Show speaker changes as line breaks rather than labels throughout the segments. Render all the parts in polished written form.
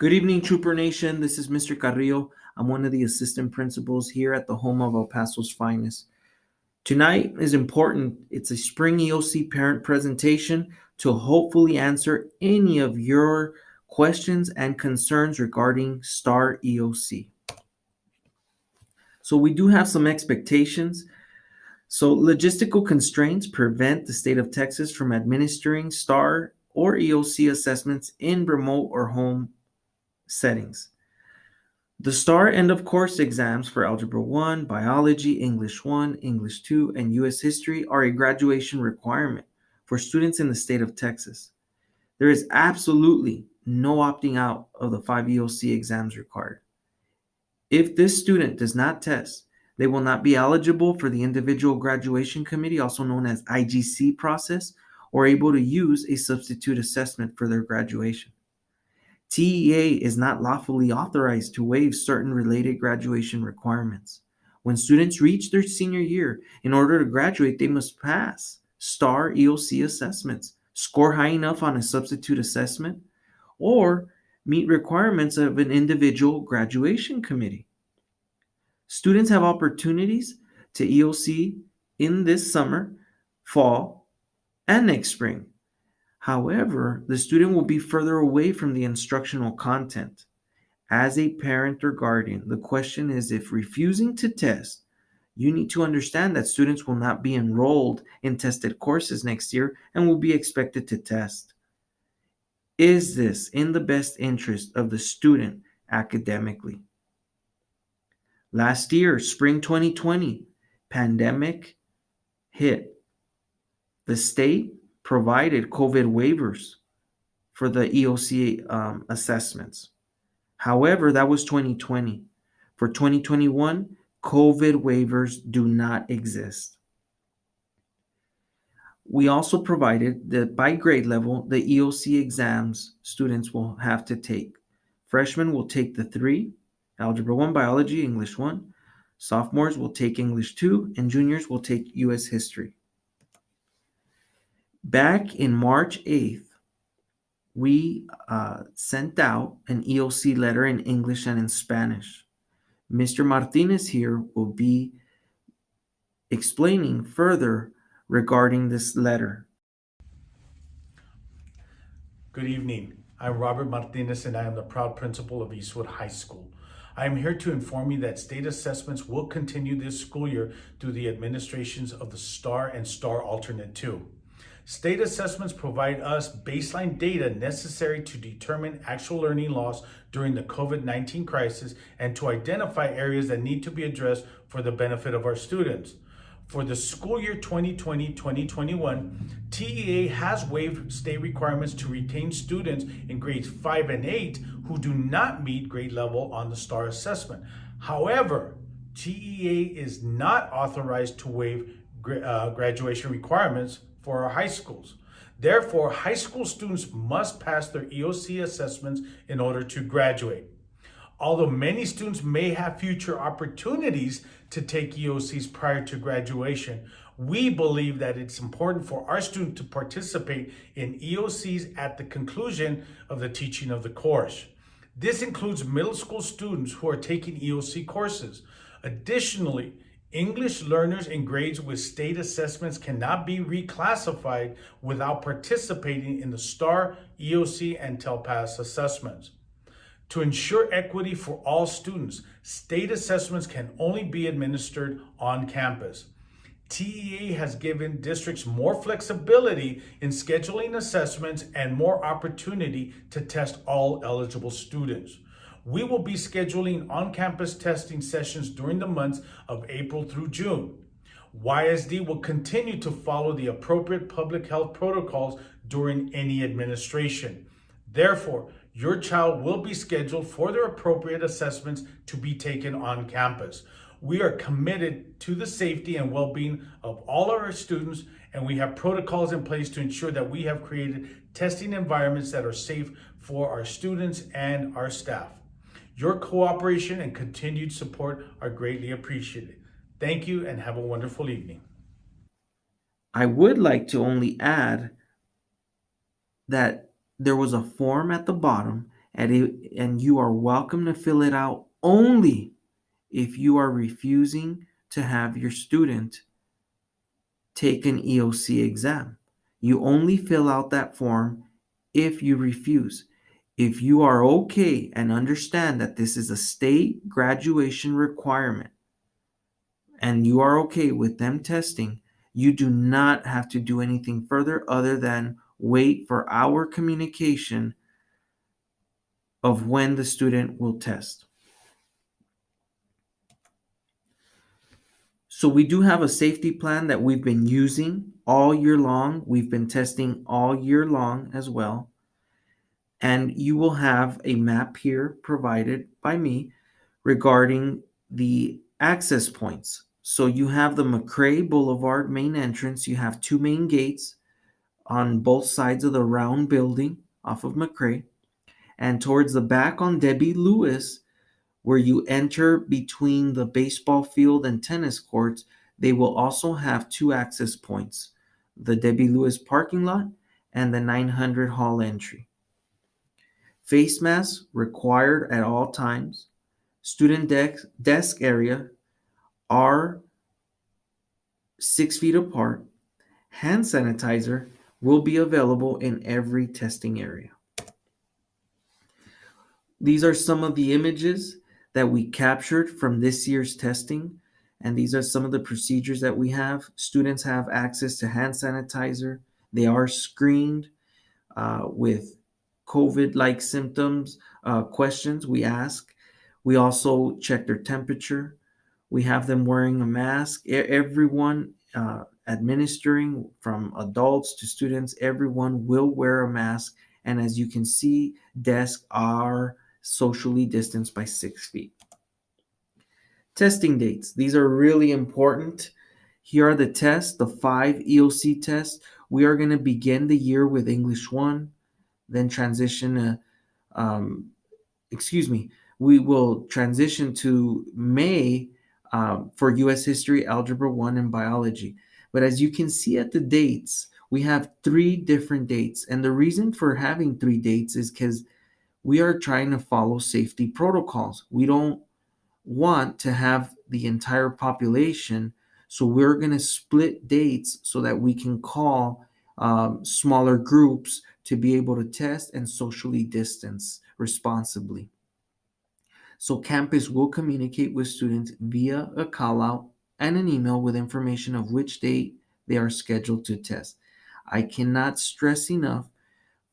Good evening, Trooper Nation. This is Mr. Carrillo. I'm one of the assistant principals here at the home of El Paso's finest. Tonight is important. It's a spring EOC parent presentation to hopefully answer any of your questions and concerns regarding STAR EOC. So we do have some expectations. So logistical constraints prevent the state of Texas from administering STAR or EOC assessments in remote or home settings. The STAR end of course exams for Algebra 1, Biology, English 1, English 2, and U.S. History are a graduation requirement for students in the state of Texas. There is absolutely no opting out of the 5 EOC exams required. If this student does not test, they will not be eligible for the individual graduation committee, also known as IGC process, or able to use a substitute assessment for their graduation. TEA is not lawfully authorized to waive certain related graduation requirements. When students reach their senior year, in order to graduate, they must pass STAR EOC assessments, score high enough on a substitute assessment, or meet requirements of an individual graduation committee. Students have opportunities to EOC in this summer, fall, and next spring. However, the student will be further away from the instructional content. As a parent or guardian, the question is, if refusing to test, you need to understand that students will not be enrolled in tested courses next year and will be expected to test. Is this in the best interest of the student academically? Last year, spring 2020, pandemic hit. The state provided COVID waivers for the EOC assessments. However, that was 2020. For 2021, COVID waivers do not exist. We also provided that by grade level, the EOC exams students will have to take. Freshmen will take the 3, Algebra 1, Biology, English 1. Sophomores will take English 2, and juniors will take U.S. History. Back in March 8th, we sent out an EOC letter in English and in Spanish. Mr. Martinez here will be explaining further regarding this letter.
Good evening. I'm Robert Martinez and I am the proud principal of Eastwood High School. I am here to inform you that state assessments will continue this school year through the administrations of the STAR and STAR Alternate 2. State assessments provide us baseline data necessary to determine actual learning loss during the COVID-19 crisis and to identify areas that need to be addressed for the benefit of our students. For the school year 2020-2021, TEA has waived state requirements to retain students in grades 5 and 8 who do not meet grade level on the STAR assessment. However, TEA is not authorized to waive graduation requirements for our high schools. Therefore, high school students must pass their EOC assessments in order to graduate. Although many students may have future opportunities to take EOCs prior to graduation, we believe that it's important for our students to participate in EOCs at the conclusion of the teaching of the course. This includes middle school students who are taking EOC courses. Additionally, English learners in grades with state assessments cannot be reclassified without participating in the STAR, EOC, and TELPAS assessments. To ensure equity for all students, state assessments can only be administered on campus. TEA has given districts more flexibility in scheduling assessments and more opportunity to test all eligible students. We will be scheduling on-campus testing sessions during the months of April through June. YSD will continue to follow the appropriate public health protocols during any administration. Therefore, your child will be scheduled for their appropriate assessments to be taken on campus. We are committed to the safety and well-being of all of our students, and we have protocols in place to ensure that we have created testing environments that are safe for our students and our staff. Your cooperation and continued support are greatly appreciated. Thank you and have a wonderful evening.
I would like to only add that there was a form at the bottom and you are welcome to fill it out only if you are refusing to have your student take an EOC exam. You only fill out that form if you refuse. If you are okay and understand that this is a state graduation requirement and you are okay with them testing, you do not have to do anything further other than wait for our communication of when the student will test. So we do have a safety plan that we've been using all year long. We've been testing all year long as well. And you will have a map here provided by me regarding the access points. So you have the McCrae Boulevard main entrance. You have two main gates on both sides of the round building off of McCrae. And towards the back on Debbie Lewis, where you enter between the baseball field and tennis courts, they will also have two access points, the Debbie Lewis parking lot and the 900 hall entry. Face masks required at all times. Student desk area are 6 feet apart. Hand sanitizer will be available in every testing area. These are some of the images that we captured from this year's testing, and these are some of the procedures that we have. Students have access to hand sanitizer. They are screened with COVID-like symptoms questions we ask. We also check their temperature. We have them wearing a mask. Everyone administering, from adults to students, everyone will wear a mask. And as you can see, desks are socially distanced by 6 feet. Testing dates. These are really important. Here are the tests, the 5 EOC tests. We are going to begin the year with English 1, then transition we will transition to May for U.S. History, Algebra 1, and Biology. But as you can see at the dates, we have 3 different dates. And the reason for having 3 dates is because we are trying to follow safety protocols. We don't want to have the entire population, so we're going to split dates so that we can call smaller groups to be able to test and socially distance responsibly. So campus will communicate with students via a call out and an email with information of which date they are scheduled to test. I cannot stress enough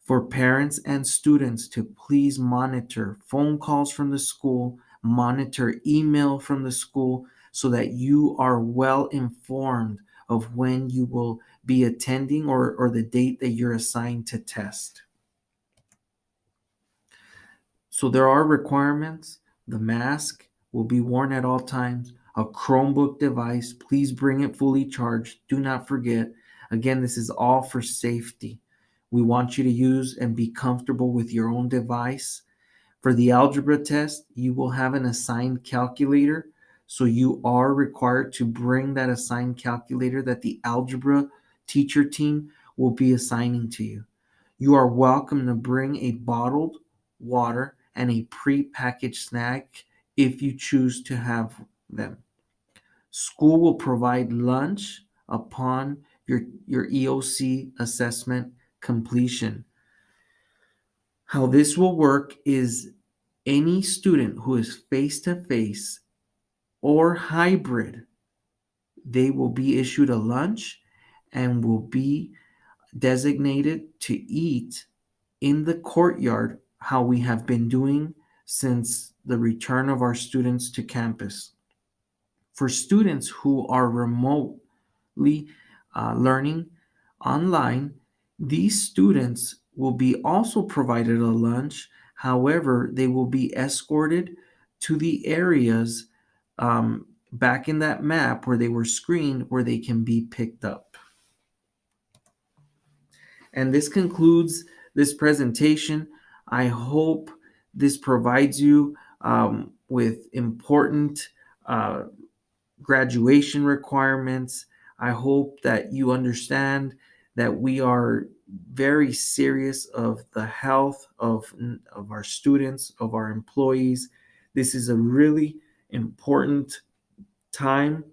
for parents and students to please monitor phone calls from the school, monitor email from the school, so that you are well informed of when you will be attending or the date that you're assigned to test. So there are requirements. The mask will be worn at all times. A Chromebook device, please bring it fully charged. Do not forget. Again, this is all for safety. We want you to use and be comfortable with your own device. For the algebra test, you will have an assigned calculator. So you are required to bring that assigned calculator that the algebra teacher team will be assigning to you. You are welcome to bring a bottled water and a pre-packaged snack if you choose to have them. School will provide lunch upon your EOC assessment completion. How this will work is any student who is face-to-face or hybrid, they will be issued a lunch and will be designated to eat in the courtyard, how we have been doing since the return of our students to campus. For students who are remotely learning online, these students will be also provided a lunch. However, they will be escorted to the areas back in that map where they were screened, where they can be picked up. And this concludes this presentation. I hope this provides you with important graduation requirements. I hope that you understand that we are very serious of the health of our students, of our employees. This is a really important time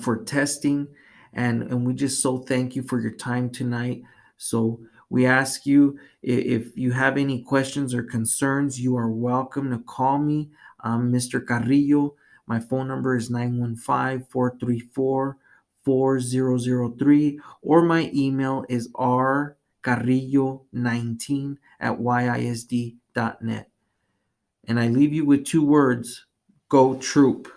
for testing, and we just so thank you for your time tonight. So we ask you, if you have any questions or concerns, you are welcome to call me. Mr. Carrillo. My phone number is 915-434-4003, or my email is rcarrillo19@yisd.net. And I leave you with two words: go troop.